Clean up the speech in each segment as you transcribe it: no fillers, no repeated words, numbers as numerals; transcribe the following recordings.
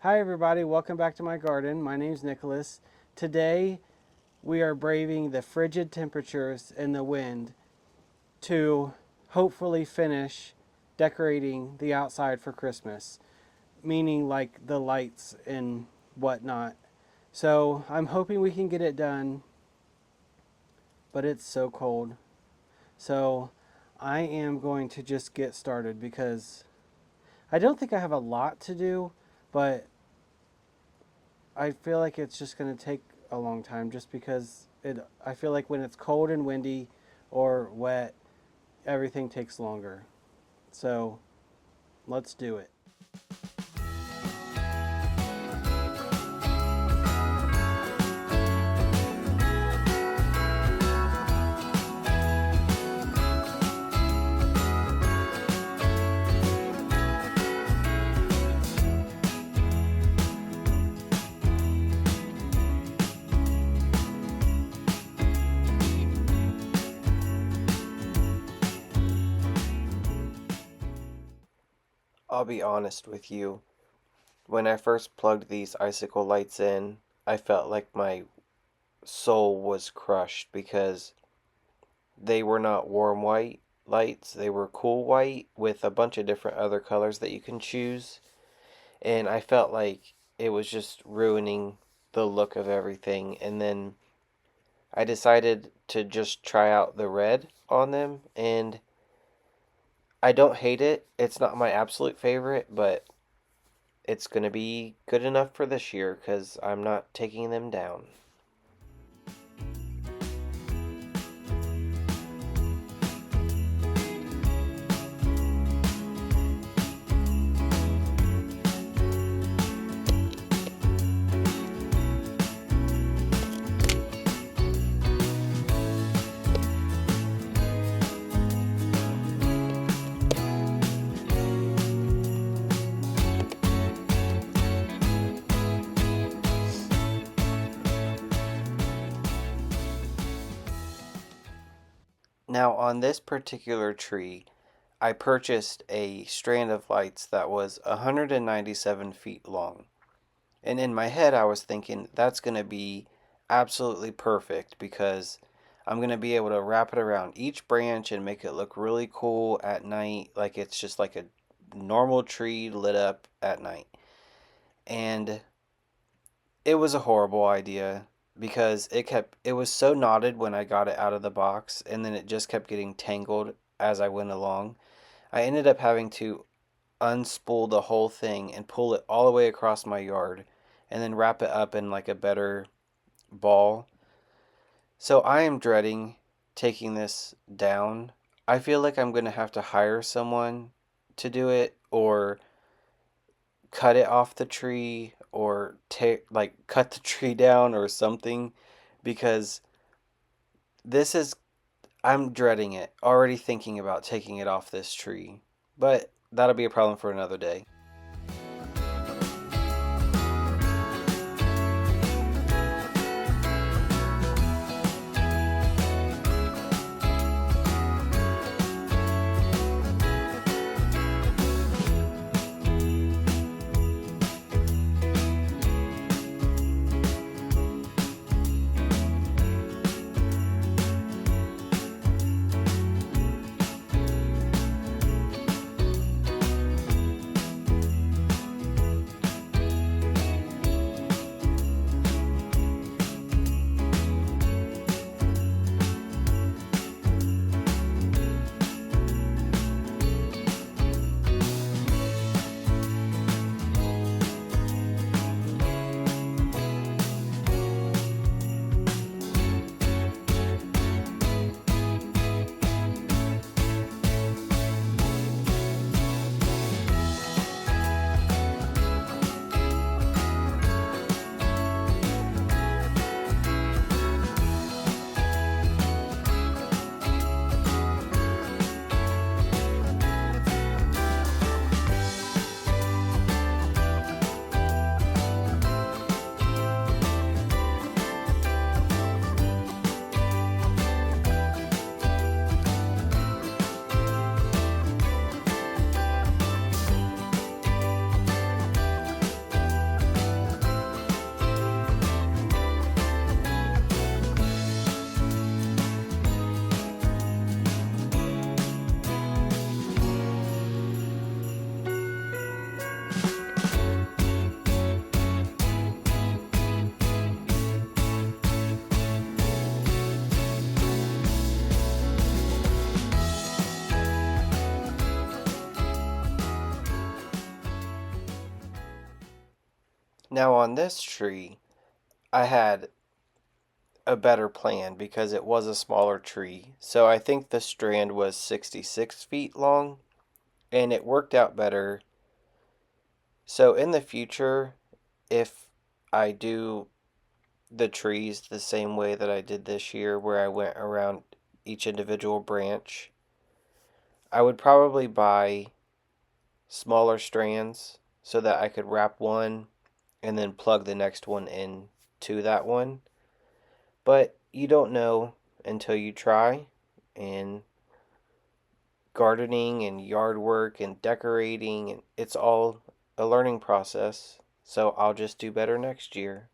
Hi everybody, welcome back to my garden. My name's Nicholas. Today we are braving the frigid temperatures and the wind to hopefully finish decorating the outside for Christmas, meaning like the lights and whatnot. So I'm hoping we can get it done, but it's so cold. So I am going to just get started because I don't think I have a lot to do, but I feel like it's just going to take a long time just because I feel like when it's cold and windy or wet, everything takes longer. So let's do it. I'll be honest with you. When I first plugged these icicle lights in, I felt like my soul was crushed because they were not warm white lights. They were cool white with a bunch of different other colors that you can choose. And I felt like it was just ruining the look of everything. And then I decided to just try out the red on them. And I don't hate it. It's not my absolute favorite, but it's going to be good enough for this year because I'm not taking them down. Now, on this particular tree, I purchased a strand of lights that was 197 feet long. And in my head, I was thinking that's going to be absolutely perfect because I'm going to be able to wrap it around each branch and make it look really cool at night, like it's just like a normal tree lit up at night. And it was a horrible idea because it was so knotted when I got it out of the box, and then it just kept getting tangled as I went along. I ended up having to unspool the whole thing and pull it all the way across my yard and then wrap it up in like a better ball. So I am dreading taking this down. I feel like I'm going to have to hire someone to do it or cut it off the tree or cut the tree down or something because this is I'm dreading it. Already thinking about taking it off this tree. But that'll be a problem for another day. Now on this tree, I had a better plan because it was a smaller tree. So I think the strand was 66 feet long, and it worked out better. So in the future, if I do the trees the same way that I did this year, where I went around each individual branch, I would probably buy smaller strands so that I could wrap one and then plug the next one in to that one. But you don't know until you try, and gardening and yard work and decorating, and it's all a learning process. So I'll just do better next year.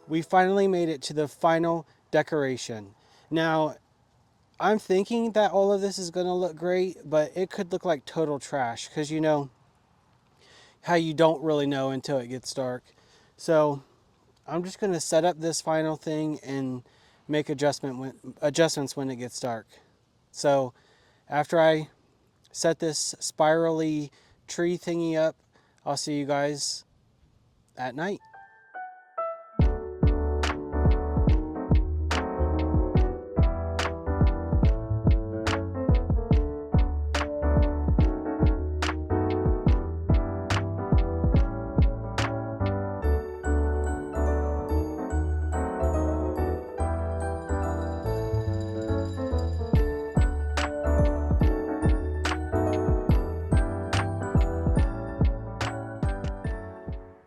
We finally made it to the final decoration. Now, I'm thinking that all of this is going to look great, but it could look like total trash because you know how you don't really know until it gets dark. So I'm just going to set up this final thing and make adjustments when it gets dark. So after I set this spirally tree thingy up, I'll see you guys at night.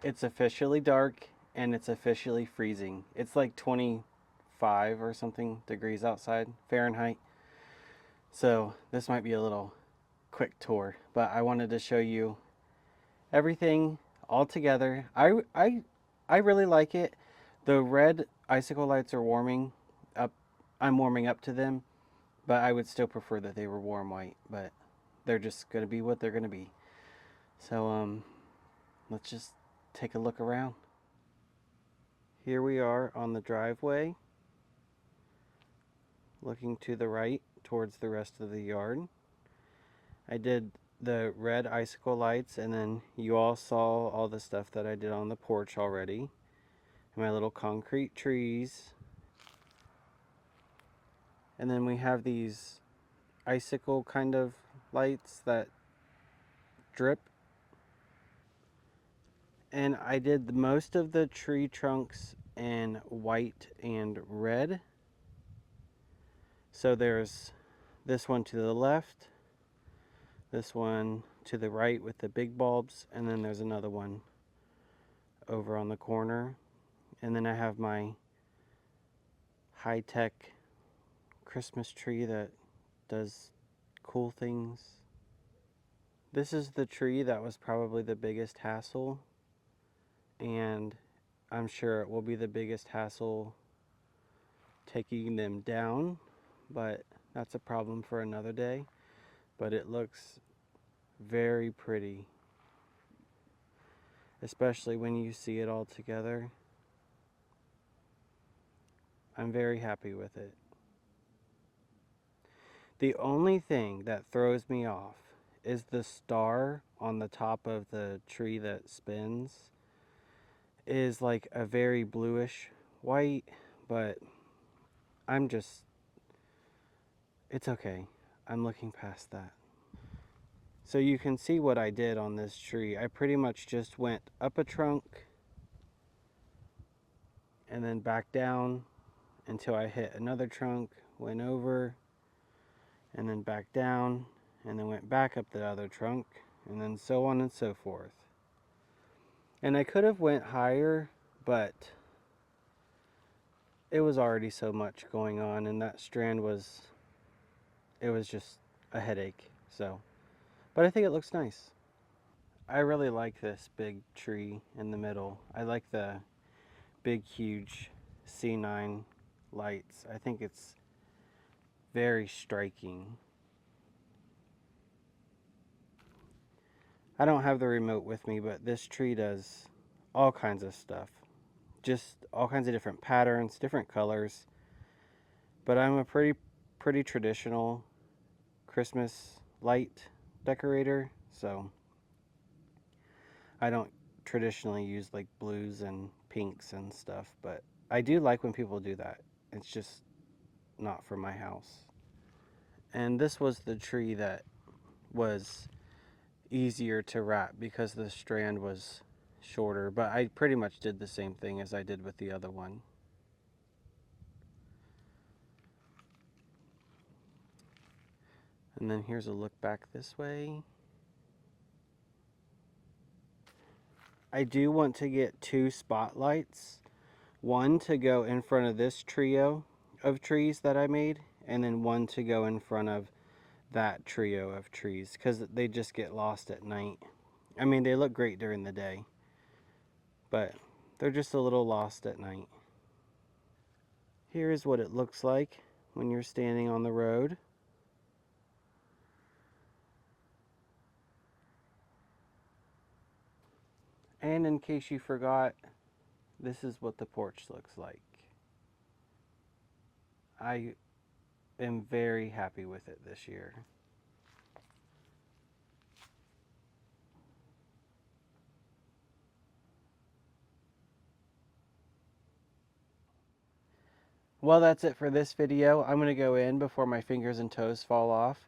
It's officially dark and it's officially freezing. It's like 25 or something degrees outside Fahrenheit. So this might be a little quick tour, but I wanted to show you everything all together. I really like it. The red icicle lights are warming up. I'm warming up to them, but I would still prefer that they were warm white, but they're just going to be what they're going to be. So let's just take a look around. Here we are on the driveway, looking to the right towards the rest of the yard. I did the red icicle lights, and then you all saw all the stuff that I did on the porch already. My little concrete trees. And then we have these icicle kind of lights that drip. And I did most of the tree trunks in white and red. So there's this one to the left, This one to the right with the big bulbs, and then there's another one over on the corner. And then I have my high-tech Christmas tree that does cool things. This is the tree that was probably the biggest hassle, and I'm sure it will be the biggest hassle taking them down, but that's a problem for another day. But it looks very pretty, especially when you see it all together. I'm very happy with it. The only thing that throws me off is the star on the top of the tree that spins is like a very bluish white, but it's okay. I'm looking past that. So you can see what I did on this tree. I pretty much just went up a trunk and then back down until I hit another trunk, went over, and then back down, and then went back up the other trunk, and then so on and so forth. And I could have went higher, but it was already so much going on, and that strand was just a headache. So, but I think it looks nice. I really like this big tree in the middle. I like the big, huge C9 lights. I think it's very striking. I don't have the remote with me, but this tree does all kinds of stuff. Just all kinds of different patterns, different colors. But I'm a pretty traditional Christmas light decorator, so I don't traditionally use like blues and pinks and stuff, but I do like when people do that. It's just not for my house. And this was the tree that was easier to wrap because the strand was shorter, but I pretty much did the same thing as I did with the other one. And then here's a look back this way. I do want to get 2 spotlights. One to go in front of this trio of trees that I made, and then one to go in front of that trio of trees, because they just get lost at night. I mean, they look great during the day, but they're just a little lost at night. Here is what it looks like when you're standing on the road. And in case you forgot, this is what the porch looks like. I am very happy with it this year. Well, that's it for this video. I'm going to go in before my fingers and toes fall off.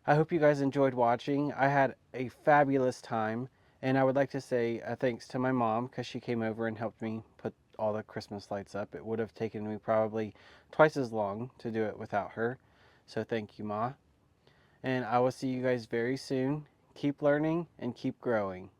I hope you guys enjoyed watching. I had a fabulous time, and I would like to say thanks to my mom because she came over and helped me put all the Christmas lights up. It would have taken me probably twice as long to do it without her. So thank you, Ma. And I will see you guys very soon. Keep learning and keep growing.